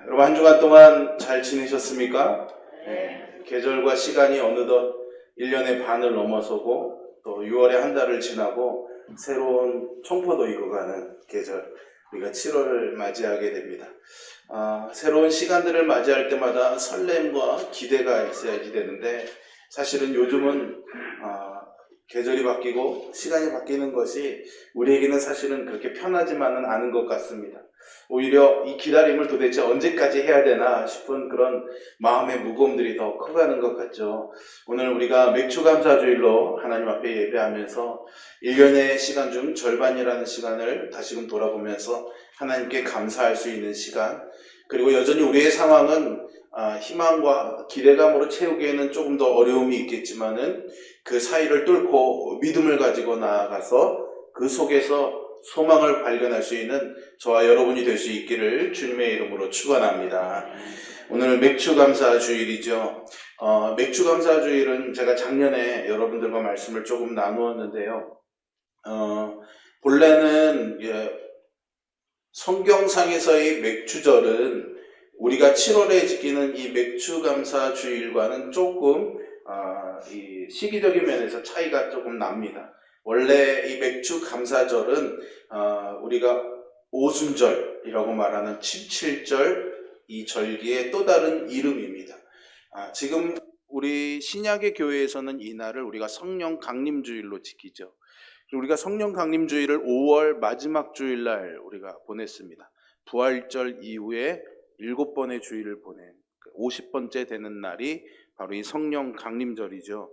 여러분 한 주간 동안 잘 지내셨습니까? 네. 계절과 시간이 어느덧 1년의 반을 넘어서고 또 6월의 한 달을 지나고 새로운 총포도 익어가는 계절, 우리가 7월을 맞이하게 됩니다. 새로운 시간들을 맞이할 때마다 설렘과 기대가 있어야지 되는데 사실은 요즘은 계절이 바뀌고 시간이 바뀌는 것이 우리에게는 사실은 그렇게 편하지만은 않은 것 같습니다. 오히려 이 기다림을 도대체 언제까지 해야 되나 싶은 그런 마음의 무거움들이 더 커가는 것 같죠. 오늘 우리가 맥주감사주일로 하나님 앞에 예배하면서 1년의 시간 중 절반이라는 시간을 다시금 돌아보면서 하나님께 감사할 수 있는 시간, 그리고 여전히 우리의 상황은 희망과 기대감으로 채우기에는 조금 더 어려움이 있겠지만은 그 사이를 뚫고 믿음을 가지고 나아가서 그 속에서 소망을 발견할 수 있는 저와 여러분이 될 수 있기를 주님의 이름으로 축원합니다. 오늘 맥주감사주일이죠. 맥주감사주일은 제가 작년에 여러분들과 말씀을 조금 나누었는데요. 본래는 성경상에서의 맥주절은 우리가 7월에 지키는 이 맥주감사주일과는 조금 이 시기적인 면에서 차이가 조금 납니다. 원래 이 맥주감사절은 우리가 오순절이라고 말하는 칠칠절, 이 절기의 또 다른 이름입니다. 지금 우리 신약의 교회에서는 이 날을 우리가 성령 강림주일로 지키죠. 우리가 성령 강림주일을 5월 마지막 주일날 우리가 보냈습니다. 부활절 이후에 7번의 주일을 보낸 50번째 되는 날이 바로 이 성령 강림절이죠.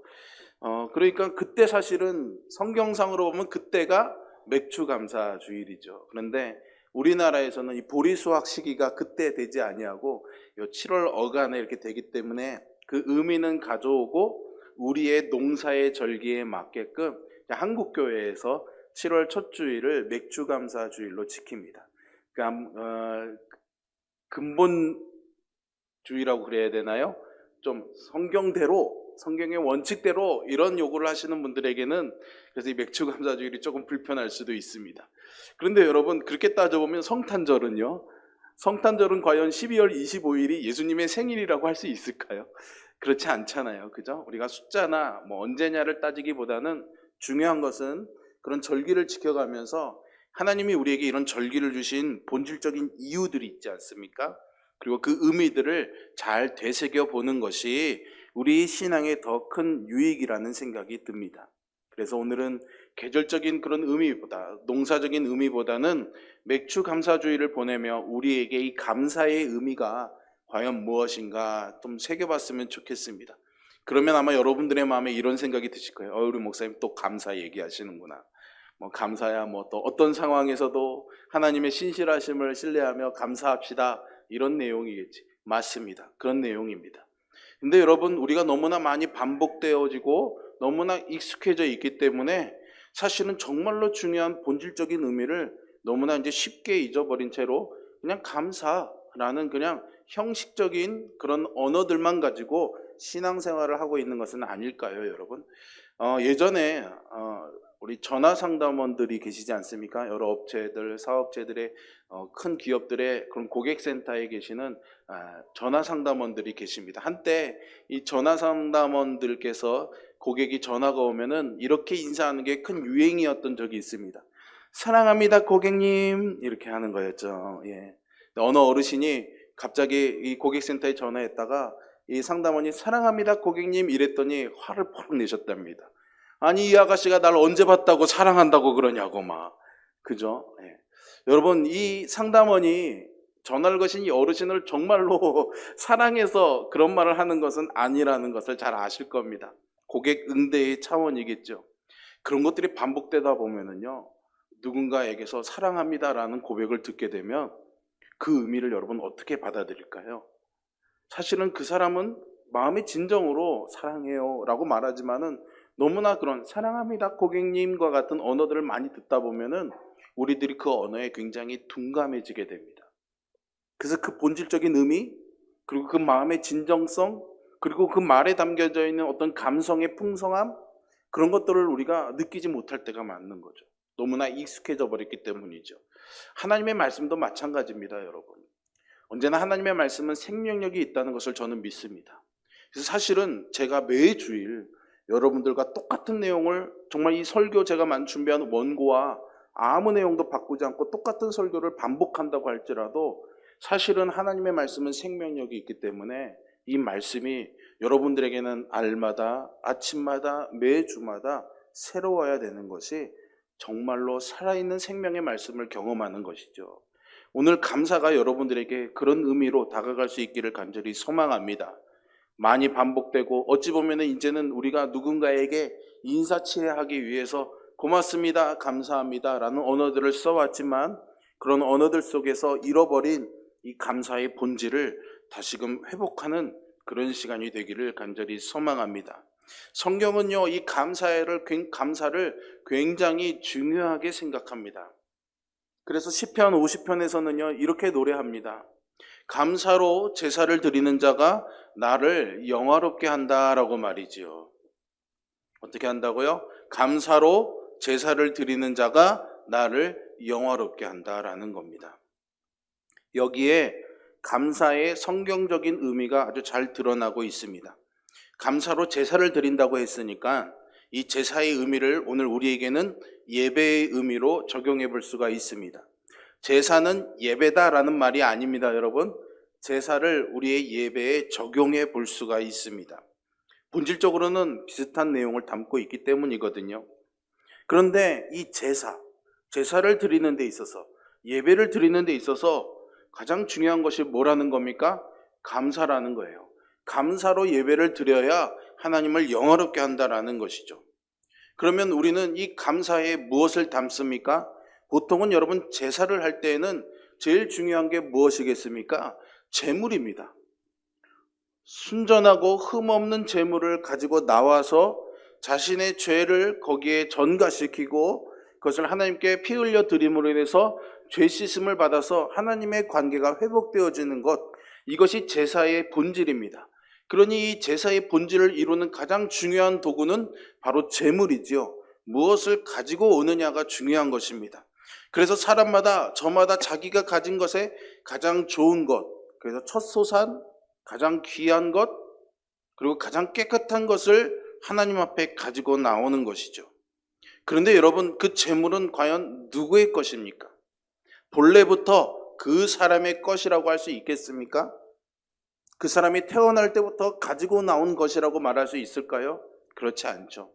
그러니까 그때 사실은 성경상으로 보면 그때가 맥주감사 주일이죠. 그런데 우리나라에서는 이 보리수확 시기가 그때 되지 아니하고 7월 어간에 이렇게 되기 때문에 그 의미는 가져오고 우리의 농사의 절기에 맞게끔 한국 교회에서 7월 첫 주일을 맥주감사 주일로 지킵니다. 그러니까 근본주의라고 그래야 되나요? 좀 성경의 원칙대로 이런 요구를 하시는 분들에게는 그래서 이 맥주감사주일이 조금 불편할 수도 있습니다. 그런데 여러분, 그렇게 따져보면 성탄절은요, 성탄절은 과연 12월 25일이 예수님의 생일이라고 할 수 있을까요? 그렇지 않잖아요. 그죠? 우리가 숫자나 언제냐를 따지기보다는 중요한 것은 그런 절기를 지켜가면서 하나님이 우리에게 이런 절기를 주신 본질적인 이유들이 있지 않습니까? 그리고 그 의미들을 잘 되새겨 보는 것이 우리 신앙의 더 큰 유익이라는 생각이 듭니다. 그래서 오늘은 계절적인 그런 의미보다, 농사적인 의미보다는 맥주감사주의를 보내며 우리에게 이 감사의 의미가 과연 무엇인가 좀 새겨봤으면 좋겠습니다. 그러면 아마 여러분들의 마음에 이런 생각이 드실 거예요. 우리 목사님 또 감사 얘기하시는구나. 감사야 또 어떤 상황에서도 하나님의 신실하심을 신뢰하며 감사합시다, 이런 내용이겠지. 맞습니다. 그런 내용입니다. 근데 여러분, 우리가 너무나 많이 반복되어지고 너무나 익숙해져 있기 때문에 사실은 정말로 중요한 본질적인 의미를 너무나 이제 쉽게 잊어버린 채로 그냥 감사라는 그냥 형식적인 그런 언어들만 가지고 신앙생활을 하고 있는 것은 아닐까요, 여러분? 예전에 우리 전화상담원들이 계시지 않습니까? 여러 업체들, 사업체들의 큰 기업들의 그런 고객센터에 계시는 전화상담원들이 계십니다. 한때 이 전화상담원들께서 고객이 전화가 오면은 이렇게 인사하는 게 큰 유행이었던 적이 있습니다. 사랑합니다, 고객님, 이렇게 하는 거였죠. 예. 어느 어르신이 갑자기 이 고객센터에 전화했다가 이 상담원이 사랑합니다, 고객님, 이랬더니 화를 퍽 내셨답니다. 아니, 이 아가씨가 날 언제 봤다고 사랑한다고 그러냐고 그죠? 예. 여러분, 이 상담원이 전화를 거신 이 어르신을 정말로 사랑해서 그런 말을 하는 것은 아니라는 것을 잘 아실 겁니다. 고객 응대의 차원이겠죠. 그런 것들이 반복되다 보면은요, 누군가에게서 사랑합니다라는 고백을 듣게 되면 그 의미를 여러분 어떻게 받아들일까요? 사실은 그 사람은 마음의 진정으로 사랑해요 라고 말하지만은 너무나 그런 사랑합니다, 고객님과 같은 언어들을 많이 듣다 보면은 우리들이 그 언어에 굉장히 둔감해지게 됩니다. 그래서 그 본질적인 의미, 그리고 그 마음의 진정성, 그리고 그 말에 담겨져 있는 어떤 감성의 풍성함, 그런 것들을 우리가 느끼지 못할 때가 많은 거죠. 너무나 익숙해져 버렸기 때문이죠. 하나님의 말씀도 마찬가지입니다, 여러분. 언제나 하나님의 말씀은 생명력이 있다는 것을 저는 믿습니다. 그래서 사실은 제가 매주일 여러분들과 똑같은 내용을, 정말 이 설교 제가 준비한 원고와 아무 내용도 바꾸지 않고 똑같은 설교를 반복한다고 할지라도 사실은 하나님의 말씀은 생명력이 있기 때문에 이 말씀이 여러분들에게는 알마다, 아침마다, 매주마다 새로워야 되는 것이 정말로 살아있는 생명의 말씀을 경험하는 것이죠. 오늘 감사가 여러분들에게 그런 의미로 다가갈 수 있기를 간절히 소망합니다. 많이 반복되고 어찌 보면 이제는 우리가 누군가에게 인사치레하기 위해서 고맙습니다, 감사합니다 라는 언어들을 써왔지만 그런 언어들 속에서 잃어버린 이 감사의 본질을 다시금 회복하는 그런 시간이 되기를 간절히 소망합니다. 성경은요, 이 감사를 굉장히 중요하게 생각합니다. 그래서 시편 50편에서는요 이렇게 노래합니다. 감사로 제사를 드리는 자가 나를 영화롭게 한다라고 말이지요. 어떻게 한다고요? 감사로 제사를 드리는 자가 나를 영화롭게 한다라는 겁니다. 여기에 감사의 성경적인 의미가 아주 잘 드러나고 있습니다. 감사로 제사를 드린다고 했으니까 이 제사의 의미를 오늘 우리에게는 예배의 의미로 적용해 볼 수가 있습니다. 제사는 예배다라는 말이 아닙니다, 여러분. 제사를 우리의 예배에 적용해 볼 수가 있습니다. 본질적으로는 비슷한 내용을 담고 있기 때문이거든요. 그런데 이 제사를 드리는 데 있어서, 예배를 드리는 데 있어서 가장 중요한 것이 뭐라는 겁니까? 감사라는 거예요. 감사로 예배를 드려야 하나님을 영화롭게 한다라는 것이죠. 그러면 우리는 이 감사에 무엇을 담습니까? 보통은 여러분 제사를 할 때에는 제일 중요한 게 무엇이겠습니까? 제물입니다. 순전하고 흠없는 제물을 가지고 나와서 자신의 죄를 거기에 전가시키고 그것을 하나님께 피 흘려 드림으로 인해서 죄 씻음을 받아서 하나님의 관계가 회복되어지는 것, 이것이 제사의 본질입니다. 그러니 이 제사의 본질을 이루는 가장 중요한 도구는 바로 제물이지요. 무엇을 가지고 오느냐가 중요한 것입니다. 그래서 사람마다 저마다 자기가 가진 것에 가장 좋은 것, 그래서 첫소산, 가장 귀한 것, 그리고 가장 깨끗한 것을 하나님 앞에 가지고 나오는 것이죠. 그런데 여러분, 그 제물은 과연 누구의 것입니까? 본래부터 그 사람의 것이라고 할 수 있겠습니까? 그 사람이 태어날 때부터 가지고 나온 것이라고 말할 수 있을까요? 그렇지 않죠.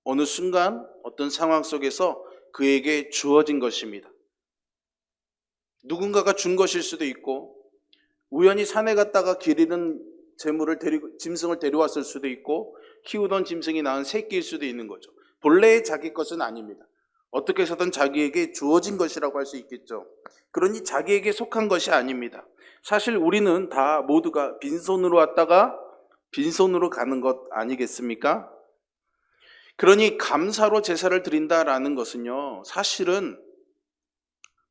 어느 순간 어떤 상황 속에서 그에게 주어진 것입니다. 누군가가 준 것일 수도 있고, 우연히 산에 갔다가 길 잃은 짐승을 데려왔을 수도 있고, 키우던 짐승이 낳은 새끼일 수도 있는 거죠. 본래의 자기 것은 아닙니다. 어떻게 해서든 자기에게 주어진 것이라고 할 수 있겠죠. 그러니 자기에게 속한 것이 아닙니다. 사실 우리는 다 모두가 빈손으로 왔다가 빈손으로 가는 것 아니겠습니까? 그러니 감사로 제사를 드린다라는 것은요, 사실은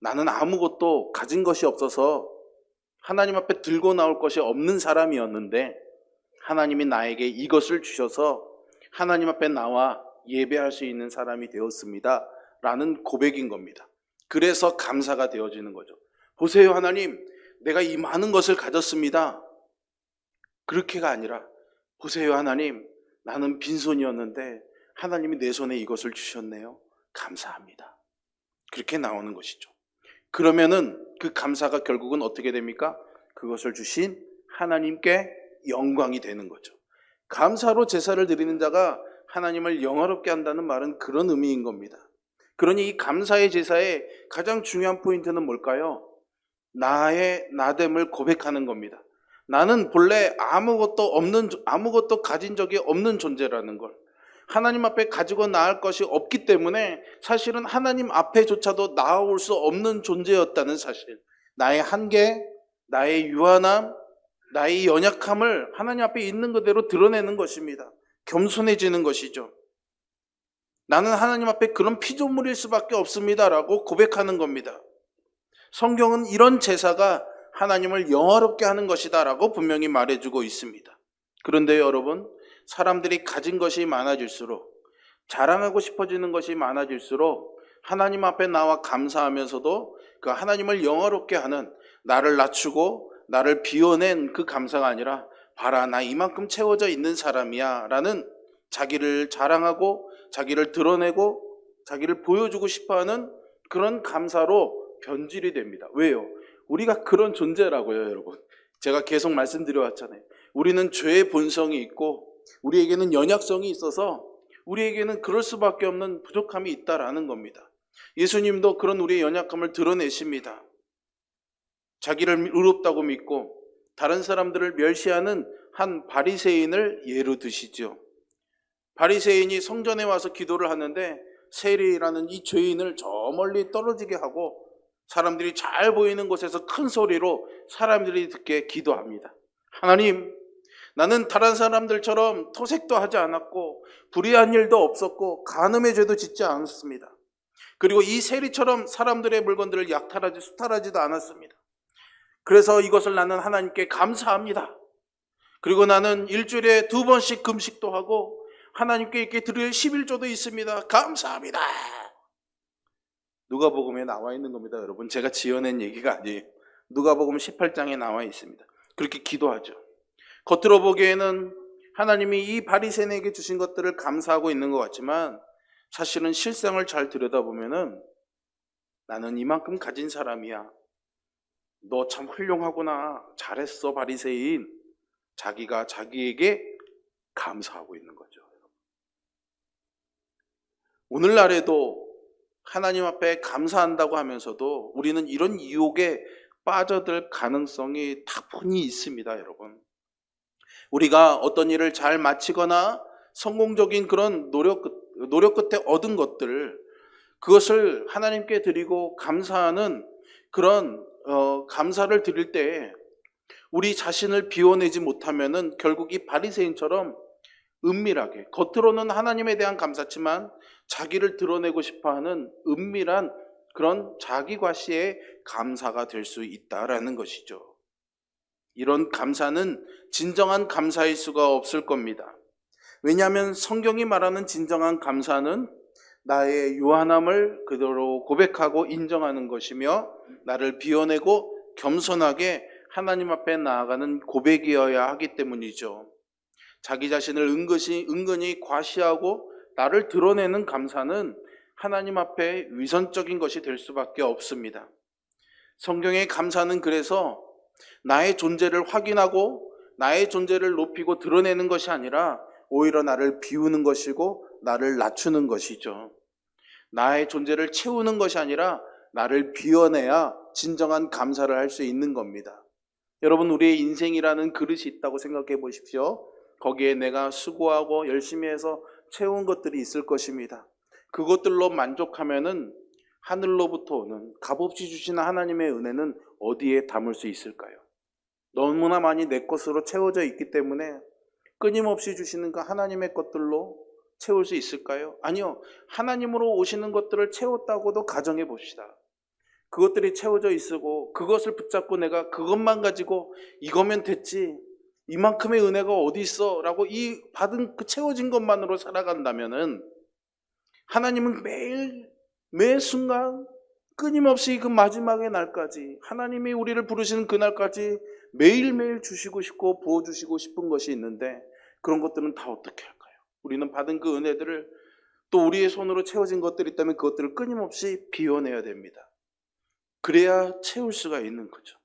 나는 아무것도 가진 것이 없어서 하나님 앞에 들고 나올 것이 없는 사람이었는데 하나님이 나에게 이것을 주셔서 하나님 앞에 나와 예배할 수 있는 사람이 되었습니다 라는 고백인 겁니다. 그래서 감사가 되어지는 거죠. 보세요, 하나님, 내가 이 많은 것을 가졌습니다. 그렇게가 아니라, 보세요, 하나님, 나는 빈손이었는데 하나님이 내 손에 이것을 주셨네요. 감사합니다. 그렇게 나오는 것이죠. 그러면은 그 감사가 결국은 어떻게 됩니까? 그것을 주신 하나님께 영광이 되는 거죠. 감사로 제사를 드리는 자가 하나님을 영화롭게 한다는 말은 그런 의미인 겁니다. 그러니 이 감사의 제사의 가장 중요한 포인트는 뭘까요? 나의 나됨을 고백하는 겁니다. 나는 본래 아무것도 가진 적이 없는 존재라는 걸, 하나님 앞에 가지고 나갈 것이 없기 때문에 사실은 하나님 앞에조차도 나아올 수 없는 존재였다는 사실, 나의 한계, 나의 유한함, 나의 연약함을 하나님 앞에 있는 그대로 드러내는 것입니다. 겸손해지는 것이죠. 나는 하나님 앞에 그런 피조물일 수밖에 없습니다라고 고백하는 겁니다. 성경은 이런 제사가 하나님을 영화롭게 하는 것이다라고 분명히 말해주고 있습니다. 그런데 여러분, 사람들이 가진 것이 많아질수록, 자랑하고 싶어지는 것이 많아질수록 하나님 앞에 나와 감사하면서도 그 하나님을 영화롭게 하는, 나를 낮추고 나를 비워낸 그 감사가 아니라 봐라, 나 이만큼 채워져 있는 사람이야 라는 자기를 자랑하고 자기를 드러내고 자기를 보여주고 싶어하는 그런 감사로 변질이 됩니다. 왜요? 우리가 그런 존재라고요, 여러분. 제가 계속 말씀드려왔잖아요. 우리는 죄의 본성이 있고 우리에게는 연약성이 있어서 우리에게는 그럴 수밖에 없는 부족함이 있다라는 겁니다. 예수님도 그런 우리의 연약함을 드러내십니다. 자기를 의롭다고 믿고 다른 사람들을 멸시하는 한 바리새인을 예로 드시죠. 바리새인이 성전에 와서 기도를 하는데 세리라는 이 죄인을 저 멀리 떨어지게 하고 사람들이 잘 보이는 곳에서 큰 소리로 사람들이 듣게 기도합니다. 하나님, 나는 다른 사람들처럼 토색도 하지 않았고 불의한 일도 없었고 간음의 죄도 짓지 않았습니다. 그리고 이 세리처럼 사람들의 물건들을 약탈하지 수탈하지도 않았습니다. 그래서 이것을 나는 하나님께 감사합니다. 그리고 나는 일주일에 2번씩 금식도 하고 하나님께 이렇게 드릴 11조도 있습니다. 감사합니다. 누가복음에 나와 있는 겁니다, 여러분. 제가 지어낸 얘기가 아니에요. 누가복음 18장에 나와 있습니다. 그렇게 기도하죠. 겉으로 보기에는 하나님이 이 바리새인에게 주신 것들을 감사하고 있는 것 같지만 사실은 실상을 잘 들여다보면은 나는 이만큼 가진 사람이야. 너 참 훌륭하구나. 잘했어, 바리새인. 자기가 자기에게 감사하고 있는 거죠. 오늘날에도 하나님 앞에 감사한다고 하면서도 우리는 이런 유혹에 빠져들 가능성이 다분히 있습니다, 여러분. 우리가 어떤 일을 잘 마치거나 성공적인 그런 노력 끝에 얻은 것들, 그것을 하나님께 드리고 감사하는 그런 감사를 드릴 때 우리 자신을 비워내지 못하면은 결국 이 바리새인처럼 은밀하게, 겉으로는 하나님에 대한 감사지만 자기를 드러내고 싶어하는 은밀한 그런 자기과시의 감사가 될 수 있다라는 것이죠. 이런 감사는 진정한 감사일 수가 없을 겁니다. 왜냐하면 성경이 말하는 진정한 감사는 나의 유한함을 그대로 고백하고 인정하는 것이며 나를 비워내고 겸손하게 하나님 앞에 나아가는 고백이어야 하기 때문이죠. 자기 자신을 은근히 과시하고 나를 드러내는 감사는 하나님 앞에 위선적인 것이 될 수밖에 없습니다. 성경의 감사는 그래서 나의 존재를 확인하고 나의 존재를 높이고 드러내는 것이 아니라 오히려 나를 비우는 것이고 나를 낮추는 것이죠. 나의 존재를 채우는 것이 아니라 나를 비워내야 진정한 감사를 할 수 있는 겁니다. 여러분, 우리의 인생이라는 그릇이 있다고 생각해 보십시오. 거기에 내가 수고하고 열심히 해서 채운 것들이 있을 것입니다. 그것들로 만족하면은 하늘로부터 오는 값없이 주시는 하나님의 은혜는 어디에 담을 수 있을까요? 너무나 많이 내 것으로 채워져 있기 때문에 끊임없이 주시는 그 하나님의 것들로 채울 수 있을까요? 아니요. 하나님으로 오시는 것들을 채웠다고도 가정해 봅시다. 그것들이 채워져 있고 그것을 붙잡고 내가 그것만 가지고 이거면 됐지, 이만큼의 은혜가 어디 있어 라고 이 받은 그 채워진 것만으로 살아간다면은 하나님은 매 순간 끊임없이 그 마지막의 날까지, 하나님이 우리를 부르시는 그날까지 매일매일 주시고 싶고 부어주시고 싶은 것이 있는데 그런 것들은 다 어떻게 할까요? 우리는 받은 그 은혜들을, 또 우리의 손으로 채워진 것들이 있다면 그것들을 끊임없이 비워내야 됩니다. 그래야 채울 수가 있는 거죠.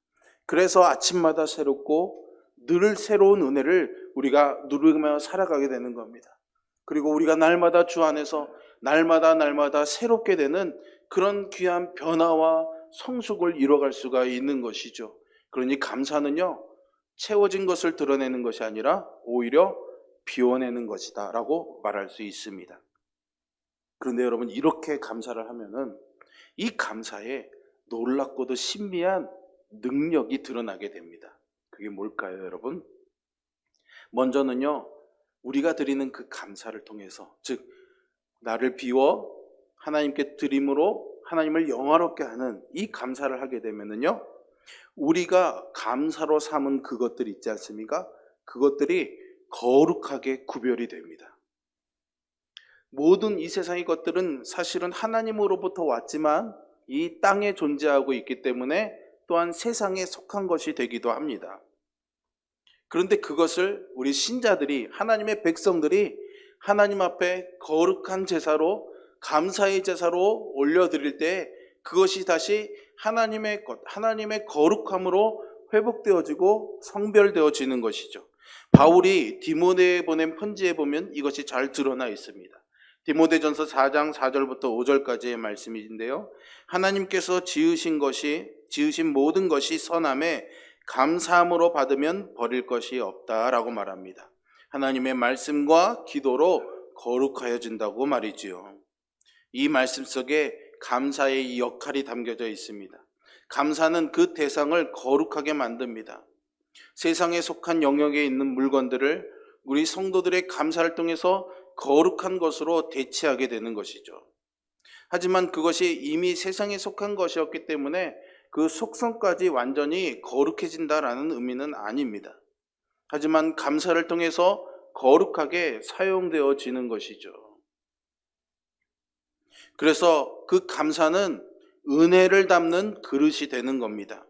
그래서 아침마다 새롭고 늘 새로운 은혜를 우리가 누리며 살아가게 되는 겁니다. 그리고 우리가 날마다 주 안에서 날마다 새롭게 되는 그런 귀한 변화와 성숙을 이뤄갈 수가 있는 것이죠. 그러니 감사는요, 채워진 것을 드러내는 것이 아니라 오히려 비워내는 것이다 라고 말할 수 있습니다. 그런데 여러분, 이렇게 감사를 하면은 이 감사에 놀랍고도 신비한 능력이 드러나게 됩니다. 그게 뭘까요, 여러분? 먼저는요, 우리가 드리는 그 감사를 통해서, 즉 나를 비워 하나님께 드림으로 하나님을 영화롭게 하는 이 감사를 하게 되면은요, 우리가 감사로 삼은 그것들이 있지 않습니까? 그것들이 거룩하게 구별이 됩니다. 모든 이 세상의 것들은 사실은 하나님으로부터 왔지만 이 땅에 존재하고 있기 때문에 또한 세상에 속한 것이 되기도 합니다. 그런데 그것을 우리 신자들이, 하나님의 백성들이 하나님 앞에 거룩한 제사로, 감사의 제사로 올려드릴 때 그것이 다시 하나님의 것, 하나님의 거룩함으로 회복되어지고 성별되어지는 것이죠. 바울이 디모데에 보낸 편지에 보면 이것이 잘 드러나 있습니다. 디모데전서 4장 4절부터 5절까지의 말씀인데요. 하나님께서 지으신 모든 것이 선함에 감사함으로 받으면 버릴 것이 없다라고 말합니다. 하나님의 말씀과 기도로 거룩하여진다고 말이지요. 이 말씀 속에 감사의 역할이 담겨져 있습니다. 감사는 그 대상을 거룩하게 만듭니다. 세상에 속한 영역에 있는 물건들을 우리 성도들의 감사를 통해서 거룩한 것으로 대체하게 되는 것이죠. 하지만 그것이 이미 세상에 속한 것이었기 때문에 그 속성까지 완전히 거룩해진다라는 의미는 아닙니다. 하지만 감사를 통해서 거룩하게 사용되어지는 것이죠. 그래서 그 감사는 은혜를 담는 그릇이 되는 겁니다.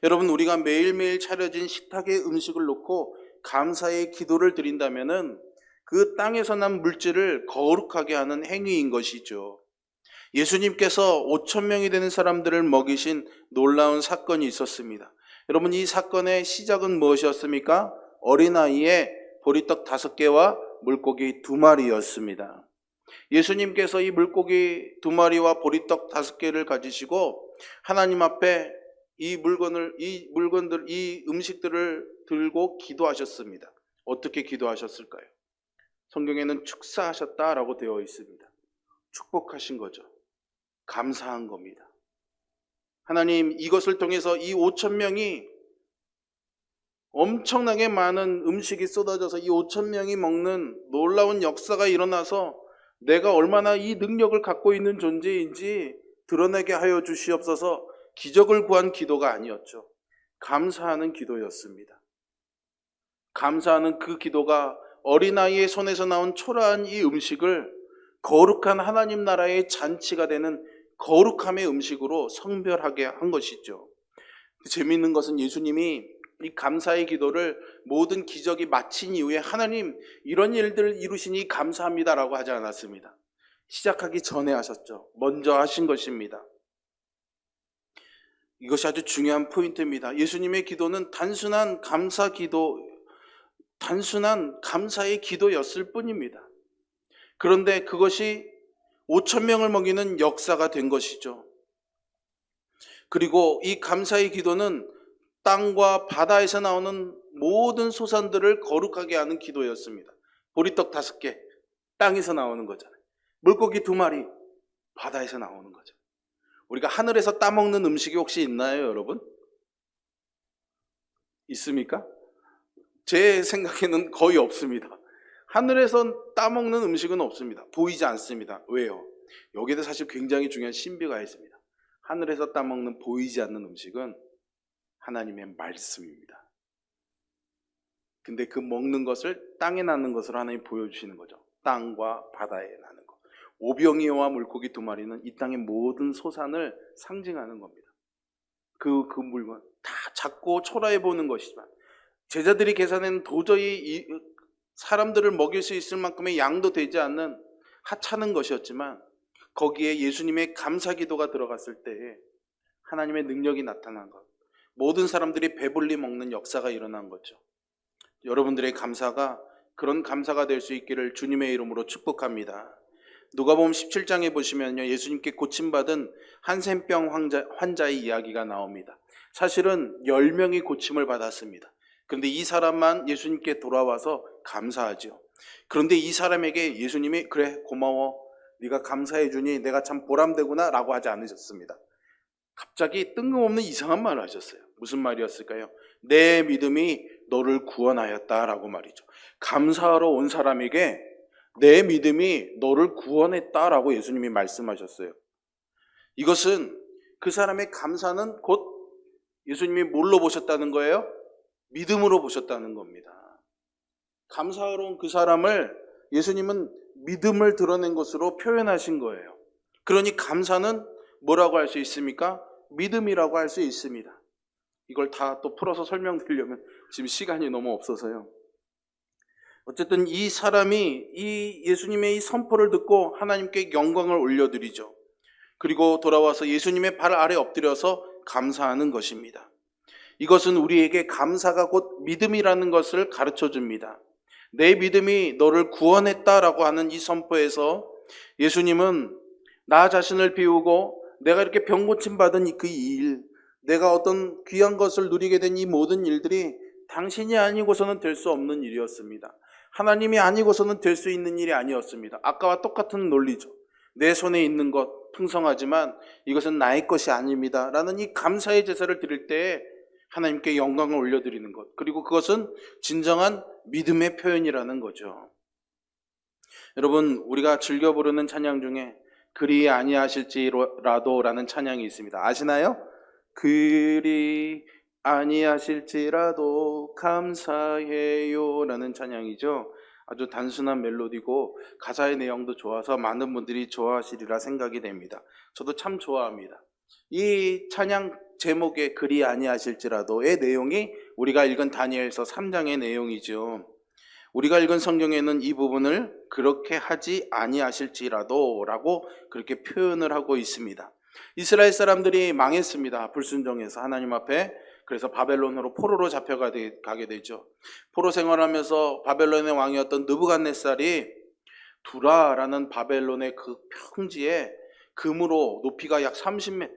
여러분, 우리가 매일매일 차려진 식탁에 음식을 놓고 감사의 기도를 드린다면은 그 땅에서 난 물질을 거룩하게 하는 행위인 것이죠. 예수님께서 5,000명이 되는 사람들을 먹이신 놀라운 사건이 있었습니다. 여러분, 이 사건의 시작은 무엇이었습니까? 어린아이의 보리떡 5개와 물고기 2마리였습니다. 예수님께서 이 물고기 2마리와 보리떡 5개를 가지시고 하나님 앞에 이 음식들을 들고 기도하셨습니다. 어떻게 기도하셨을까요? 성경에는 축사하셨다라고 되어 있습니다. 축복하신 거죠. 감사한 겁니다. 하나님, 이것을 통해서 이 5,000명이 엄청나게 많은 음식이 쏟아져서 이 5,000명이 먹는 놀라운 역사가 일어나서 내가 얼마나 이 능력을 갖고 있는 존재인지 드러내게 하여 주시옵소서. 기적을 구한 기도가 아니었죠. 감사하는 기도였습니다. 감사하는 그 기도가 어린아이의 손에서 나온 초라한 이 음식을 거룩한 하나님 나라의 잔치가 되는 거룩함의 음식으로 성별하게 한 것이죠. 재미있는 것은 예수님이 이 감사의 기도를 모든 기적이 마친 이후에 하나님, 이런 일들을 이루시니 감사합니다라고 하지 않았습니다. 시작하기 전에 하셨죠. 먼저 하신 것입니다. 이것이 아주 중요한 포인트입니다. 예수님의 기도는 단순한 감사의 기도였을 뿐입니다. 그런데 그것이 5,000명을 먹이는 역사가 된 것이죠. 그리고 이 감사의 기도는 땅과 바다에서 나오는 모든 소산들을 거룩하게 하는 기도였습니다. 보리떡 5개, 땅에서 나오는 거잖아요. 물고기 2마리, 바다에서 나오는 거죠. 우리가 하늘에서 따먹는 음식이 혹시 있나요, 여러분? 있습니까? 제 생각에는 거의 없습니다. 하늘에서 따먹는 음식은 없습니다. 보이지 않습니다. 왜요? 여기에도 사실 굉장히 중요한 신비가 있습니다. 하늘에서 따먹는 보이지 않는 음식은 하나님의 말씀입니다. 근데 그 먹는 것을 땅에 나는 것으로 하나님 보여주시는 거죠. 땅과 바다에 나는 것. 오병이어와 물고기 2마리는 이 땅의 모든 소산을 상징하는 겁니다. 그 물건 다 작고 초라해 보이는 것이지만 제자들이 계산에는 도저히 사람들을 먹일 수 있을 만큼의 양도 되지 않는 하찮은 것이었지만 거기에 예수님의 감사 기도가 들어갔을 때에 하나님의 능력이 나타난 것, 모든 사람들이 배불리 먹는 역사가 일어난 거죠. 여러분들의 감사가 그런 감사가 될 수 있기를 주님의 이름으로 축복합니다. 누가복음 17장에 보시면요, 예수님께 고침받은 한센병 환자의 이야기가 나옵니다. 사실은 10명이 고침을 받았습니다. 그런데 이 사람만 예수님께 돌아와서 감사하죠. 그런데 이 사람에게 예수님이 그래 고마워, 네가 감사해 주니 내가 참 보람되구나 라고 하지 않으셨습니다. 갑자기 뜬금없는 이상한 말을 하셨어요. 무슨 말이었을까요? 내 믿음이 너를 구원하였다라고 말이죠. 감사하러 온 사람에게 내 믿음이 너를 구원했다라고 예수님이 말씀하셨어요. 이것은 그 사람의 감사는 곧 예수님이 뭘로 보셨다는 거예요? 믿음으로 보셨다는 겁니다. 감사하러 온 그 사람을 예수님은 믿음을 드러낸 것으로 표현하신 거예요. 그러니 감사는 뭐라고 할 수 있습니까? 믿음이라고 할 수 있습니다. 이걸 다 또 풀어서 설명드리려면 지금 시간이 너무 없어서요. 어쨌든 이 사람이 이 예수님의 이 선포를 듣고 하나님께 영광을 올려드리죠. 그리고 돌아와서 예수님의 발 아래 엎드려서 감사하는 것입니다. 이것은 우리에게 감사가 곧 믿음이라는 것을 가르쳐 줍니다. 내 믿음이 너를 구원했다라고 하는 이 선포에서 예수님은 나 자신을 비우고 내가 이렇게 병 고침 받은 그 일, 내가 어떤 귀한 것을 누리게 된 이 모든 일들이 당신이 아니고서는 될 수 없는 일이었습니다. 하나님이 아니고서는 될 수 있는 일이 아니었습니다. 아까와 똑같은 논리죠. 내 손에 있는 것 풍성하지만 이것은 나의 것이 아닙니다 라는 이 감사의 제사를 드릴 때 하나님께 영광을 올려드리는 것, 그리고 그것은 진정한 믿음의 표현이라는 거죠. 여러분, 우리가 즐겨 부르는 찬양 중에 그리 아니하실지라도 라는 찬양이 있습니다. 아시나요? 그리 아니하실지라도 감사해요 라는 찬양이죠. 아주 단순한 멜로디고 가사의 내용도 좋아서 많은 분들이 좋아하시리라 생각이 됩니다. 저도 참 좋아합니다. 이 찬양 제목의 그리 아니하실지라도의 내용이 우리가 읽은 다니엘서 3장의 내용이죠. 우리가 읽은 성경에는 이 부분을 그렇게 하지 아니하실지라도 라고 그렇게 표현을 하고 있습니다. 이스라엘 사람들이 망했습니다. 불순종해서 하나님 앞에. 그래서 바벨론으로 포로로 잡혀가게 되죠. 포로 생활하면서 바벨론의 왕이었던 느부갓네살이 두라라는 바벨론의 그 평지에 금으로 높이가 약 30m,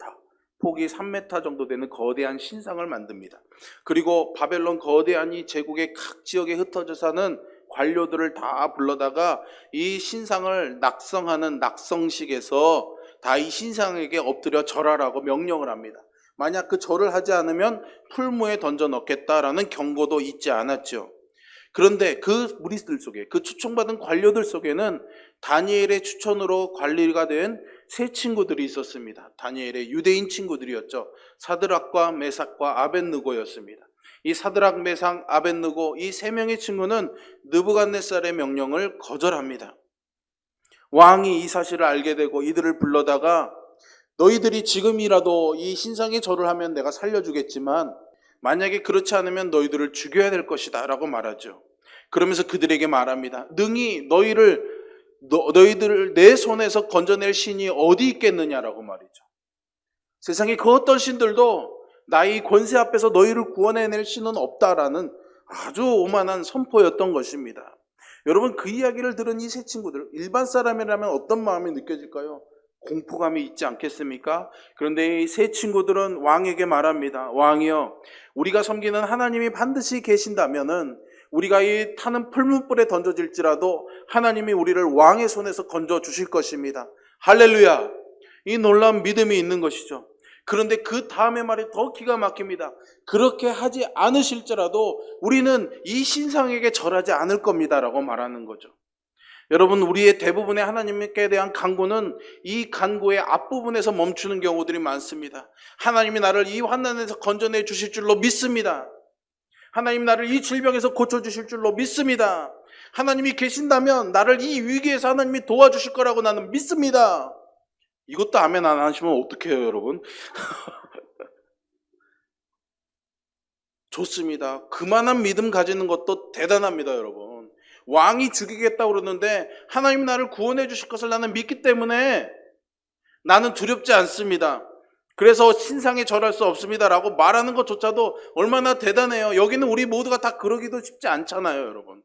폭이 3m 정도 되는 거대한 신상을 만듭니다. 그리고 바벨론 거대한 이 제국의 각 지역에 흩어져 사는 관료들을 다 불러다가 이 신상을 낙성하는 낙성식에서 다 이 신상에게 엎드려 절하라고 명령을 합니다. 만약 그 절을 하지 않으면 풀무에 던져 넣겠다라는 경고도 잊지 않았죠. 그런데 그 무리들 속에, 그 추천받은 관료들 속에는 다니엘의 추천으로 관리가 된 세 친구들이 있었습니다. 다니엘의 유대인 친구들이었죠. 사드락과 메삭과 아벳느고였습니다. 이 사드락, 메삭, 아벳느고 이 세 명의 친구는 느부갓네살의 명령을 거절합니다. 왕이 이 사실을 알게 되고 이들을 불러다가 너희들이 지금이라도 이 신상에 절을 하면 내가 살려주겠지만 만약에 그렇지 않으면 너희들을 죽여야 될 것이다 라고 말하죠. 그러면서 그들에게 말합니다. 능히 너희들 내 손에서 건져낼 신이 어디 있겠느냐라고 말이죠. 세상에 그 어떤 신들도 나의 권세 앞에서 너희를 구원해낼 신은 없다라는 아주 오만한 선포였던 것입니다. 여러분, 그 이야기를 들은 이 세 친구들, 일반 사람이라면 어떤 마음이 느껴질까요? 공포감이 있지 않겠습니까? 그런데 이 세 친구들은 왕에게 말합니다. 왕이여, 우리가 섬기는 하나님이 반드시 계신다면은 우리가 이 타는 풀무불에 던져질지라도 하나님이 우리를 왕의 손에서 건져 주실 것입니다. 할렐루야! 이 놀라운 믿음이 있는 것이죠. 그런데 그 다음의 말이 더 기가 막힙니다. 그렇게 하지 않으실지라도 우리는 이 신상에게 절하지 않을 겁니다 라고 말하는 거죠. 여러분, 우리의 대부분의 하나님께 대한 간구는 이 간구의 앞부분에서 멈추는 경우들이 많습니다. 하나님이 나를 이 환난에서 건져내 주실 줄로 믿습니다. 하나님 나를 이 질병에서 고쳐주실 줄로 믿습니다. 하나님이 계신다면 나를 이 위기에서 하나님이 도와주실 거라고 나는 믿습니다. 이것도 아멘 안 하시면 어떡해요, 여러분? 좋습니다. 그만한 믿음 가지는 것도 대단합니다, 여러분. 왕이 죽이겠다고 그러는데 하나님 나를 구원해 주실 것을 나는 믿기 때문에 나는 두렵지 않습니다. 그래서 신상에 절할 수 없습니다라고 말하는 것조차도 얼마나 대단해요. 여기는 우리 모두가 다 그러기도 쉽지 않잖아요, 여러분.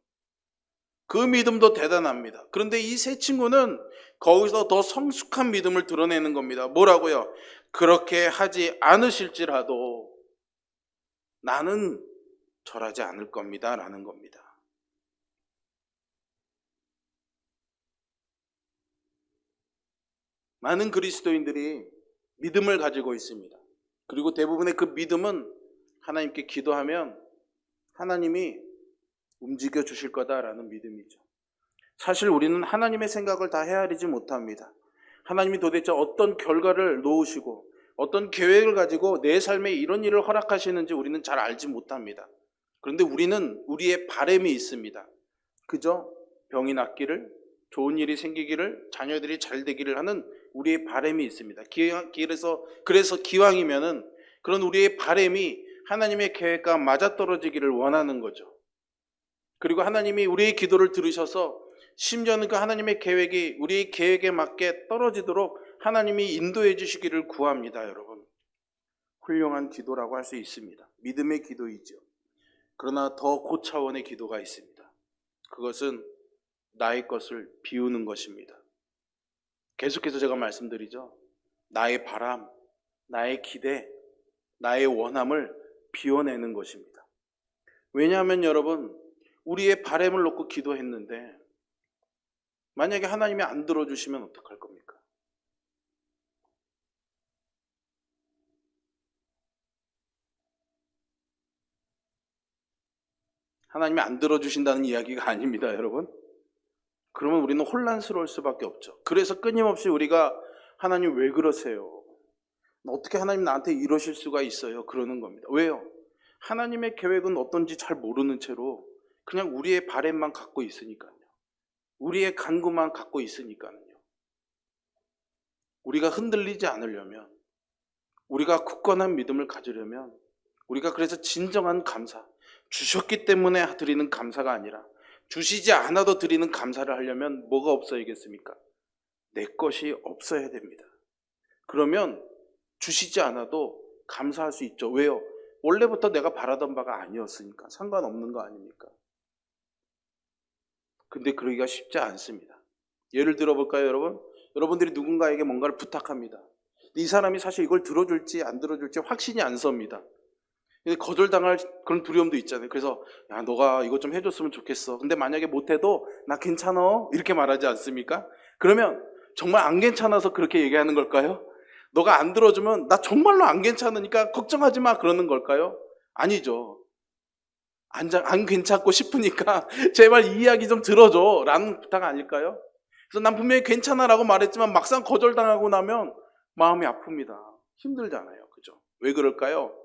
그 믿음도 대단합니다. 그런데 이 세 친구는 거기서 더 성숙한 믿음을 드러내는 겁니다. 뭐라고요? 그렇게 하지 않으실지라도 나는 절하지 않을 겁니다 라는 겁니다. 많은 그리스도인들이 믿음을 가지고 있습니다. 그리고 대부분의 그 믿음은 하나님께 기도하면 하나님이 움직여 주실 거다라는 믿음이죠. 사실 우리는 하나님의 생각을 다 헤아리지 못합니다. 하나님이 도대체 어떤 결과를 놓으시고 어떤 계획을 가지고 내 삶에 이런 일을 허락하시는지 우리는 잘 알지 못합니다. 그런데 우리는 우리의 바람이 있습니다. 그저 병이 낫기를, 좋은 일이 생기기를, 자녀들이 잘 되기를 하는 우리의 바람이 있습니다. 그래서 기왕이면은 그런 우리의 바람이 하나님의 계획과 맞아떨어지기를 원하는 거죠. 그리고 하나님이 우리의 기도를 들으셔서 심지어는 그 하나님의 계획이 우리의 계획에 맞게 떨어지도록 하나님이 인도해 주시기를 구합니다, 여러분. 훌륭한 기도라고 할 수 있습니다. 믿음의 기도이죠. 그러나 더 고차원의 기도가 있습니다. 그것은 나의 것을 비우는 것입니다. 계속해서 제가 말씀드리죠. 나의 바람, 나의 기대, 나의 원함을 비워내는 것입니다. 왜냐하면 여러분, 우리의 바람을 놓고 기도했는데 만약에 하나님이 안 들어주시면 어떡할 겁니까? 하나님이 안 들어주신다는 이야기가 아닙니다, 여러분. 그러면 우리는 혼란스러울 수밖에 없죠. 그래서 끊임없이 우리가 하나님 왜 그러세요? 어떻게 하나님 나한테 이러실 수가 있어요? 그러는 겁니다. 왜요? 하나님의 계획은 어떤지 잘 모르는 채로 그냥 우리의 바램만 갖고 있으니까요. 우리의 간구만 갖고 있으니까요. 우리가 흔들리지 않으려면, 우리가 굳건한 믿음을 가지려면, 우리가 그래서 진정한 감사, 주셨기 때문에 드리는 감사가 아니라 주시지 않아도 드리는 감사를 하려면 뭐가 없어야겠습니까? 내 것이 없어야 됩니다. 그러면 주시지 않아도 감사할 수 있죠. 왜요? 원래부터 내가 바라던 바가 아니었으니까 상관없는 거 아닙니까? 근데 그러기가 쉽지 않습니다. 예를 들어볼까요, 여러분? 여러분들이 누군가에게 뭔가를 부탁합니다. 이 사람이 사실 이걸 들어줄지 안 들어줄지 확신이 안 섭니다. 거절당할 그런 두려움도 있잖아요. 그래서 야, 너가 이것 좀 해줬으면 좋겠어. 근데 만약에 못해도 나 괜찮아 이렇게 말하지 않습니까? 그러면 정말 안 괜찮아서 그렇게 얘기하는 걸까요? 너가 안 들어주면 나 정말로 안 괜찮으니까 걱정하지 마 그러는 걸까요? 아니죠. 안 괜찮고 싶으니까 제발 이 이야기 좀 들어줘 라는 부탁 아닐까요? 그래서 난 분명히 괜찮아라고 말했지만 막상 거절당하고 나면 마음이 아픕니다. 힘들잖아요. 그죠? 왜 그럴까요?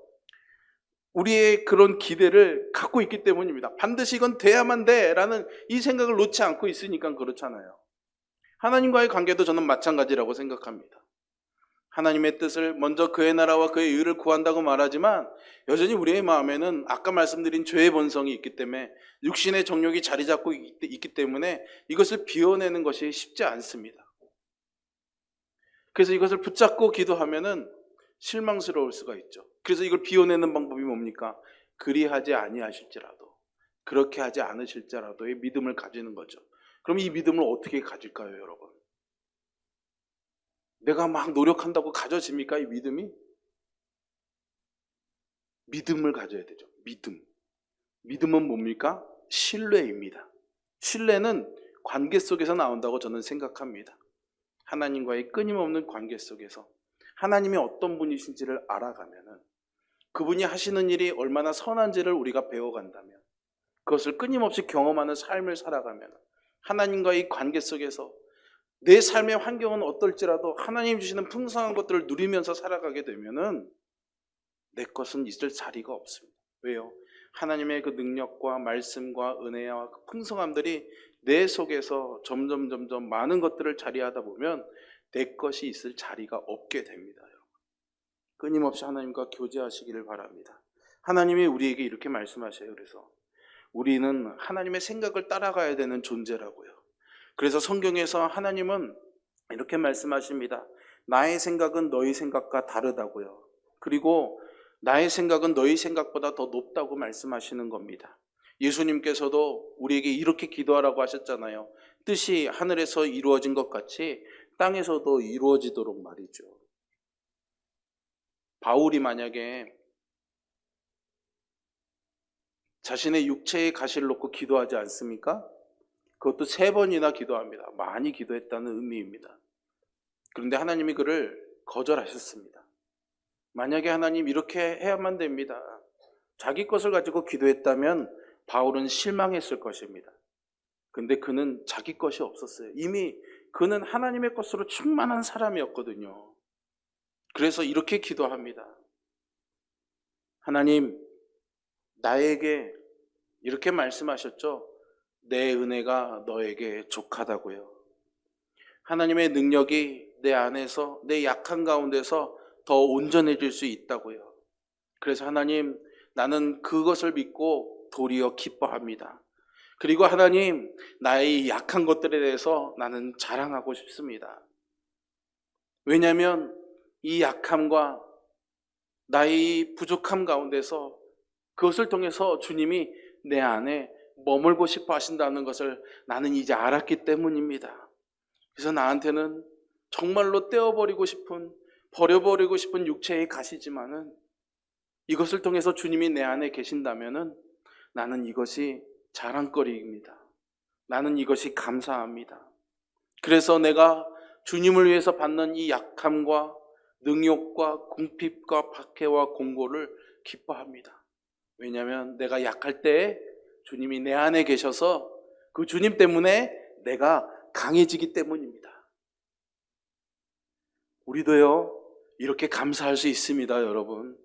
우리의 그런 기대를 갖고 있기 때문입니다. 반드시 이건 돼야만 돼라는 이 생각을 놓지 않고 있으니까 그렇잖아요. 하나님과의 관계도 저는 마찬가지라고 생각합니다. 하나님의 뜻을 먼저 그의 나라와 그의 의를 구한다고 말하지만 여전히 우리의 마음에는 아까 말씀드린 죄의 본성이 있기 때문에 육신의 정욕이 자리 잡고 있기 때문에 이것을 비워내는 것이 쉽지 않습니다. 그래서 이것을 붙잡고 기도하면은 실망스러울 수가 있죠. 그래서 이걸 비워내는 방법이 뭡니까? 그리하지 아니하실지라도, 그렇게 하지 않으실지라도의 믿음을 가지는 거죠. 그럼 이 믿음을 어떻게 가질까요, 여러분? 내가 막 노력한다고 가져집니까, 이 믿음이? 믿음을 가져야 되죠. 믿음은 뭡니까? 신뢰입니다. 신뢰는 관계 속에서 나온다고 저는 생각합니다. 하나님과의 끊임없는 관계 속에서 하나님이 어떤 분이신지를 알아가면은, 그분이 하시는 일이 얼마나 선한지를 우리가 배워간다면, 그것을 끊임없이 경험하는 삶을 살아가면 하나님과의 관계 속에서 내 삶의 환경은 어떨지라도 하나님 주시는 풍성한 것들을 누리면서 살아가게 되면은 내 것은 있을 자리가 없습니다. 왜요? 하나님의 그 능력과 말씀과 은혜와 그 풍성함들이 내 속에서 점점 많은 것들을 자리하다 보면 내 것이 있을 자리가 없게 됩니다. 끊임없이 하나님과 교제하시기를 바랍니다. 하나님이 우리에게 이렇게 말씀하셔요. 그래서 우리는 하나님의 생각을 따라가야 되는 존재라고요. 그래서 성경에서 하나님은 이렇게 말씀하십니다. 나의 생각은 너희 생각과 다르다고요. 그리고 나의 생각은 너희 생각보다 더 높다고 말씀하시는 겁니다. 예수님께서도 우리에게 이렇게 기도하라고 하셨잖아요. 뜻이 하늘에서 이루어진 것 같이 땅에서도 이루어지도록 말이죠. 바울이 만약에 자신의 육체의 가시를 놓고 기도하지 않습니까? 그것도 3번이나 기도합니다. 많이 기도했다는 의미입니다. 그런데 하나님이 그를 거절하셨습니다. 만약에 하나님 이렇게 해야만 됩니다. 자기 것을 가지고 기도했다면 바울은 실망했을 것입니다. 근데 그는 자기 것이 없었어요. 이미 그는 하나님의 것으로 충만한 사람이었거든요. 그래서 이렇게 기도합니다. 하나님, 나에게 이렇게 말씀하셨죠. 내 은혜가 너에게 족하다고요. 하나님의 능력이 내 안에서, 내 약한 가운데서 더 온전해질 수 있다고요. 그래서 하나님, 나는 그것을 믿고 도리어 기뻐합니다. 그리고 하나님, 나의 약한 것들에 대해서 나는 자랑하고 싶습니다. 왜냐하면 이 약함과 나의 부족함 가운데서 그것을 통해서 주님이 내 안에 머물고 싶어 하신다는 것을 나는 이제 알았기 때문입니다. 그래서 나한테는 정말로 떼어버리고 싶은, 버려버리고 싶은 육체의 가시지만은 이것을 통해서 주님이 내 안에 계신다면은 나는 이것이 자랑거리입니다. 나는 이것이 감사합니다. 그래서 내가 주님을 위해서 받는 이 약함과 능욕과 궁핍과 박해와 공고를 기뻐합니다. 왜냐하면 내가 약할 때에 주님이 내 안에 계셔서 그 주님 때문에 내가 강해지기 때문입니다. 우리도요, 이렇게 감사할 수 있습니다, 여러분.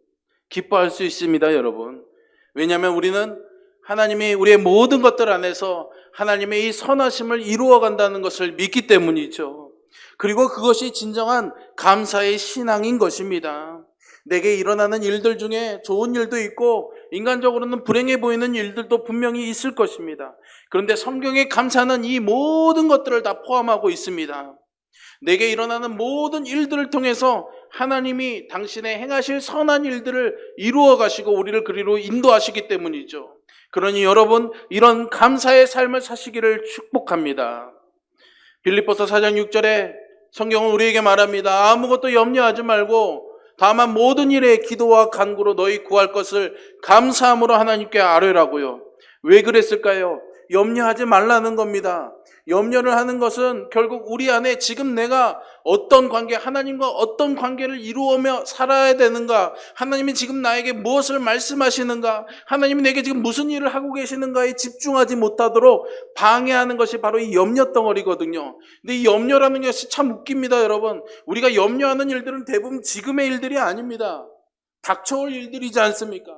기뻐할 수 있습니다, 여러분. 왜냐하면 우리는 하나님이 우리의 모든 것들 안에서 하나님의 이 선하심을 이루어 간다는 것을 믿기 때문이죠. 그리고 그것이 진정한 감사의 신앙인 것입니다. 내게 일어나는 일들 중에 좋은 일도 있고 인간적으로는 불행해 보이는 일들도 분명히 있을 것입니다. 그런데 성경의 감사는 이 모든 것들을 다 포함하고 있습니다. 내게 일어나는 모든 일들을 통해서 하나님이 당신의 행하실 선한 일들을 이루어 가시고 우리를 그리로 인도하시기 때문이죠. 그러니 여러분, 이런 감사의 삶을 사시기를 축복합니다. 빌립보서 4장 6절에 성경은 우리에게 말합니다. 아무것도 염려하지 말고 다만 모든 일에 기도와 간구로 너희 구할 것을 감사함으로 하나님께 아뢰라고요. 왜 그랬을까요? 염려하지 말라는 겁니다. 염려를 하는 것은 결국 우리 안에 지금 내가 어떤 관계, 하나님과 어떤 관계를 이루어며 살아야 되는가, 하나님이 지금 나에게 무엇을 말씀하시는가, 하나님이 내게 지금 무슨 일을 하고 계시는가에 집중하지 못하도록 방해하는 것이 바로 이 염려 덩어리거든요. 근데 이 염려라는 것이 참 웃깁니다, 여러분. 우리가 염려하는 일들은 대부분 지금의 일들이 아닙니다. 닥쳐올 일들이지 않습니까?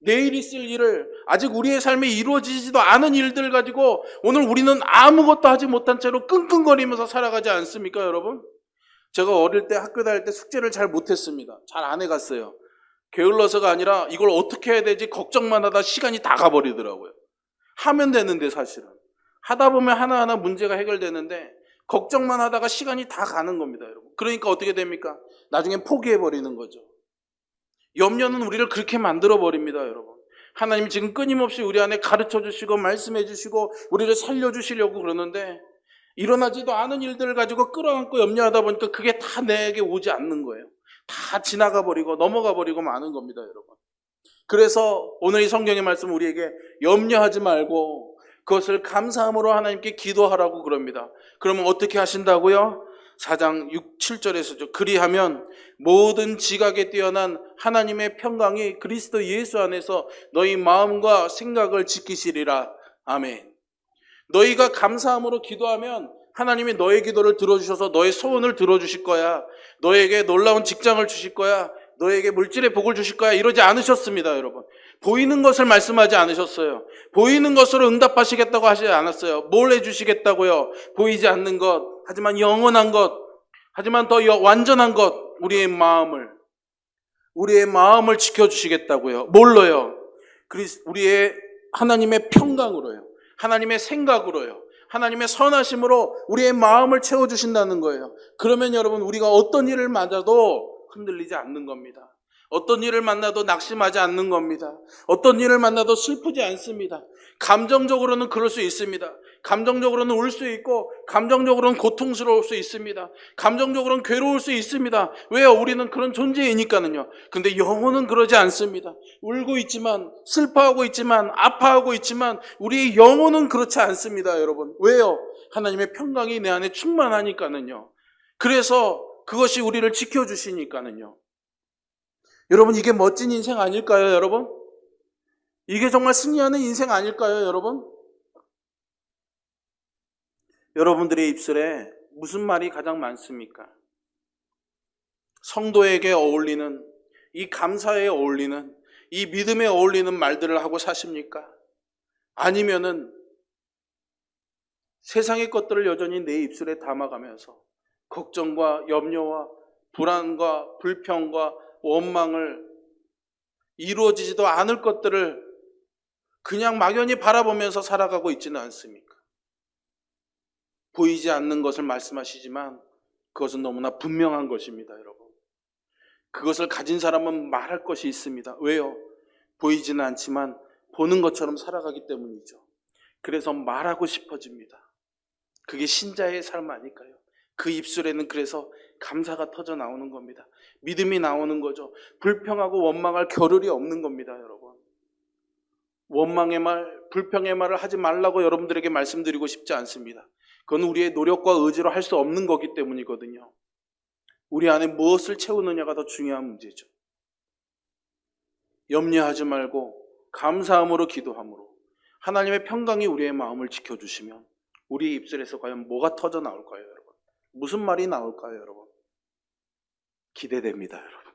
내일 있을 일을, 아직 우리의 삶에 이루어지지도 않은 일들 가지고 오늘 우리는 아무것도 하지 못한 채로 끙끙거리면서 살아가지 않습니까, 여러분? 제가 어릴 때 학교 다닐 때 숙제를 잘 못했습니다. 잘 안 해갔어요. 게을러서가 아니라 이걸 어떻게 해야 되지 걱정만 하다 시간이 다 가버리더라고요. 하면 되는데 사실은. 하다 보면 하나하나 문제가 해결되는데 걱정만 하다가 시간이 다 가는 겁니다, 여러분. 그러니까 어떻게 됩니까? 나중엔 포기해버리는 거죠. 염려는 우리를 그렇게 만들어버립니다, 여러분. 하나님 지금 끊임없이 우리 안에 가르쳐 주시고 말씀해 주시고 우리를 살려주시려고 그러는데 일어나지도 않은 일들을 가지고 끌어안고 염려하다 보니까 그게 다 내게 오지 않는 거예요. 다 지나가 버리고 넘어가 버리고 마는 겁니다, 여러분. 그래서 오늘 이 성경의 말씀 우리에게 염려하지 말고 그것을 감사함으로 하나님께 기도하라고 그럽니다. 그러면 어떻게 하신다고요? 4장 6, 7절에서죠. 그리하면 모든 지각에 뛰어난 하나님의 평강이 그리스도 예수 안에서 너희 마음과 생각을 지키시리라. 아멘. 너희가 감사함으로 기도하면 하나님이 너의 기도를 들어주셔서 너의 소원을 들어주실 거야. 너에게 놀라운 직장을 주실 거야. 너에게 물질의 복을 주실 거야. 이러지 않으셨습니다, 여러분. 보이는 것을 말씀하지 않으셨어요. 보이는 것으로 응답하시겠다고 하시지 않았어요. 뭘 해주시겠다고요? 보이지 않는 것, 하지만 영원한 것, 하지만 더 완전한 것, 우리의 마음을 지켜주시겠다고요. 뭘로요? 우리의 하나님의 평강으로요. 하나님의 생각으로요. 하나님의 선하심으로 우리의 마음을 채워주신다는 거예요. 그러면 여러분, 우리가 어떤 일을 맞아도 흔들리지 않는 겁니다. 어떤 일을 만나도 낙심하지 않는 겁니다. 어떤 일을 만나도 슬프지 않습니다. 감정적으로는 그럴 수 있습니다. 감정적으로는 울 수 있고 감정적으로는 고통스러울 수 있습니다. 감정적으로는 괴로울 수 있습니다. 왜요? 우리는 그런 존재이니까는요. 근데 영혼은 그러지 않습니다. 울고 있지만, 슬퍼하고 있지만, 아파하고 있지만 우리의 영혼은 그렇지 않습니다, 여러분. 왜요? 하나님의 평강이 내 안에 충만하니까는요. 그래서 그것이 우리를 지켜주시니까는요. 여러분, 이게 멋진 인생 아닐까요, 여러분? 이게 정말 승리하는 인생 아닐까요, 여러분? 여러분들의 입술에 무슨 말이 가장 많습니까? 성도에게 어울리는, 이 감사에 어울리는, 이 믿음에 어울리는 말들을 하고 사십니까? 아니면은 세상의 것들을 여전히 내 입술에 담아가면서 걱정과 염려와 불안과 불평과 원망을 이루어지지도 않을 것들을 그냥 막연히 바라보면서 살아가고 있지는 않습니까? 보이지 않는 것을 말씀하시지만 그것은 너무나 분명한 것입니다, 여러분. 그것을 가진 사람은 말할 것이 있습니다. 왜요? 보이지는 않지만 보는 것처럼 살아가기 때문이죠. 그래서 말하고 싶어집니다. 그게 신자의 삶 아닐까요? 그 입술에는 그래서 감사가 터져 나오는 겁니다. 믿음이 나오는 거죠. 불평하고 원망할 겨를이 없는 겁니다, 여러분. 원망의 말, 불평의 말을 하지 말라고 여러분들에게 말씀드리고 싶지 않습니다. 그건 우리의 노력과 의지로 할 수 없는 거기 때문이거든요. 우리 안에 무엇을 채우느냐가 더 중요한 문제죠. 염려하지 말고 감사함으로 기도함으로 하나님의 평강이 우리의 마음을 지켜주시면 우리 입술에서 과연 뭐가 터져 나올까요, 여러분? 무슨 말이 나올까요, 여러분? 기대됩니다, 여러분.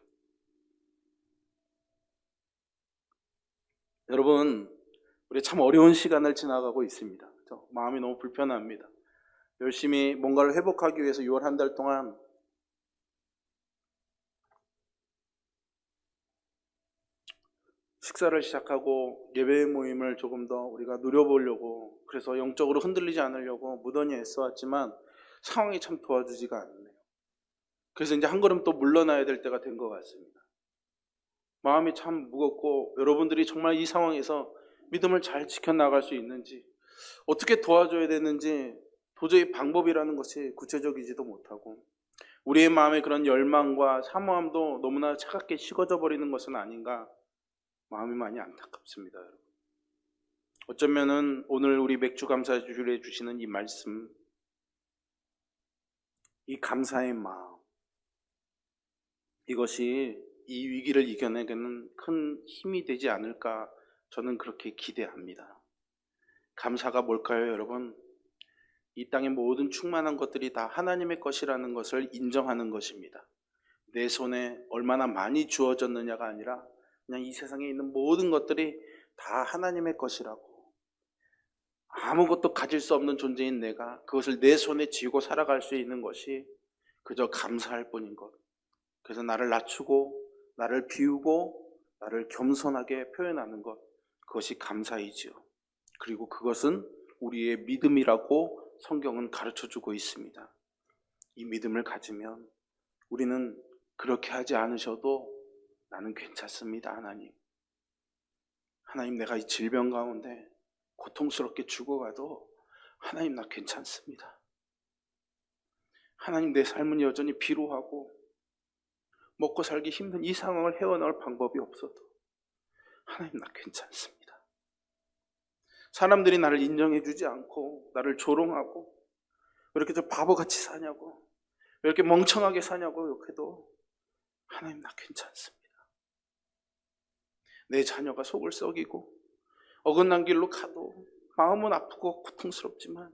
여러분, 우리 참 어려운 시간을 지나가고 있습니다. 마음이 너무 불편합니다. 열심히 뭔가를 회복하기 위해서 6월 한 달 동안 식사를 시작하고 예배 모임을 조금 더 우리가 누려보려고, 그래서 영적으로 흔들리지 않으려고 무던히 애써왔지만 상황이 참 도와주지가 않네요. 그래서 이제 한 걸음 또 물러나야 될 때가 된 것 같습니다. 마음이 참 무겁고 여러분들이 정말 이 상황에서 믿음을 잘 지켜나갈 수 있는지, 어떻게 도와줘야 되는지 도저히 방법이라는 것이 구체적이지도 못하고, 우리의 마음에 그런 열망과 사모함도 너무나 차갑게 식어져 버리는 것은 아닌가, 마음이 많이 안타깝습니다, 여러분. 어쩌면은 오늘 우리 맥주 감사주일에 주시는 이 말씀, 이 감사의 마음, 이것이 이 위기를 이겨내는 큰 힘이 되지 않을까, 저는 그렇게 기대합니다. 감사가 뭘까요, 여러분? 이 땅의 모든 충만한 것들이 다 하나님의 것이라는 것을 인정하는 것입니다. 내 손에 얼마나 많이 주어졌느냐가 아니라 그냥 이 세상에 있는 모든 것들이 다 하나님의 것이라고, 아무것도 가질 수 없는 존재인 내가 그것을 내 손에 쥐고 살아갈 수 있는 것이 그저 감사할 뿐인 것. 그래서 나를 낮추고 나를 비우고 나를 겸손하게 표현하는 것, 그것이 감사이지요. 그리고 그것은 우리의 믿음이라고 성경은 가르쳐주고 있습니다. 이 믿음을 가지면 우리는 그렇게 하지 않으셔도 나는 괜찮습니다, 하나님. 하나님, 내가 이 질병 가운데 고통스럽게 죽어가도 하나님, 나 괜찮습니다. 하나님, 내 삶은 여전히 비루하고 먹고 살기 힘든 이 상황을 헤어나올 방법이 없어도 하나님, 나 괜찮습니다. 사람들이 나를 인정해주지 않고 나를 조롱하고 왜 이렇게 저 바보같이 사냐고, 왜 이렇게 멍청하게 사냐고 욕해도 하나님, 나 괜찮습니다. 내 자녀가 속을 썩이고 어긋난 길로 가도 마음은 아프고 고통스럽지만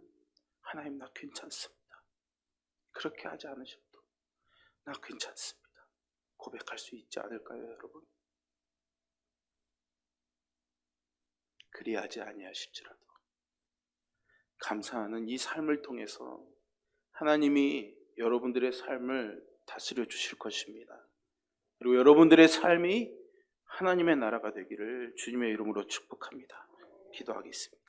하나님, 나 괜찮습니다. 그렇게 하지 않으셔도 나 괜찮습니다. 고백할 수 있지 않을까요, 여러분? 그리하지 아니하실지라도 감사하는 이 삶을 통해서 하나님이 여러분들의 삶을 다스려 주실 것입니다. 그리고 여러분들의 삶이 하나님의 나라가 되기를 주님의 이름으로 축복합니다. 기도하겠습니다.